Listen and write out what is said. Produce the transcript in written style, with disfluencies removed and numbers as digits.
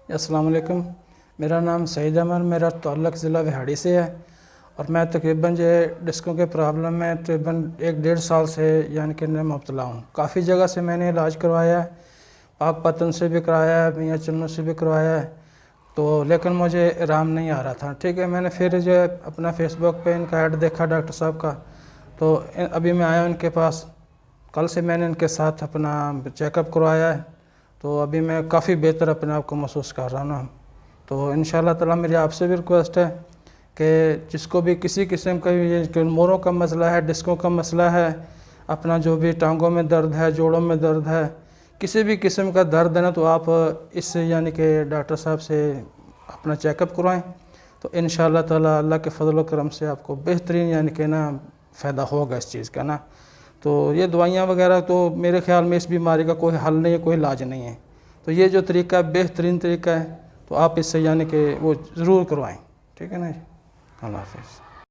السلام علیکم. میرا نام سعید احمد، میرا تعلق ضلع وہاڑی سے ہے اور میں تقریباً جو ڈسکوں کے پرابلم میں تقریباً 1-1.5 سال سے یعنی کہ میں مبتلا ہوں. کافی جگہ سے میں نے علاج کروایا ہے، پاک پتن سے بھی کرایا ہے، میاں چنوں سے بھی کروایا ہے، تو لیکن مجھے آرام نہیں آ رہا تھا. ٹھیک ہے، میں نے پھر جو ہے اپنا فیس بک پہ ان کا ایڈ دیکھا ڈاکٹر صاحب کا، تو ابھی میں آیا ان کے پاس. کل سے میں نے ان کے ساتھ اپنا چیک اپ کروایا ہے، تو ابھی میں کافی بہتر اپنے آپ کو محسوس کر رہا ہوں. تو انشاءاللہ تعالیٰ میری آپ سے بھی ریکویسٹ ہے کہ جس کو بھی کسی قسم کا یہ موڑوں کا مسئلہ ہے، ڈسکوں کا مسئلہ ہے، اپنا جو بھی ٹانگوں میں درد ہے، جوڑوں میں درد ہے، کسی بھی قسم کا درد ہے نا، تو آپ اس سے یعنی کہ ڈاکٹر صاحب سے اپنا چیک اپ کروائیں. تو انشاءاللہ تعالیٰ اللہ کے فضل و کرم سے آپ کو بہترین یعنی کہ نا فائدہ ہوگا اس چیز کا نا. تو یہ دوائیاں وغیرہ تو میرے خیال میں اس بیماری کا کوئی حل نہیں ہے، کوئی علاج نہیں ہے. تو یہ جو طریقہ ہے بہترین طریقہ ہے، تو آپ اس سے یعنی کہ وہ ضرور کروائیں. ٹھیک ہے نا جی، اللہ حافظ.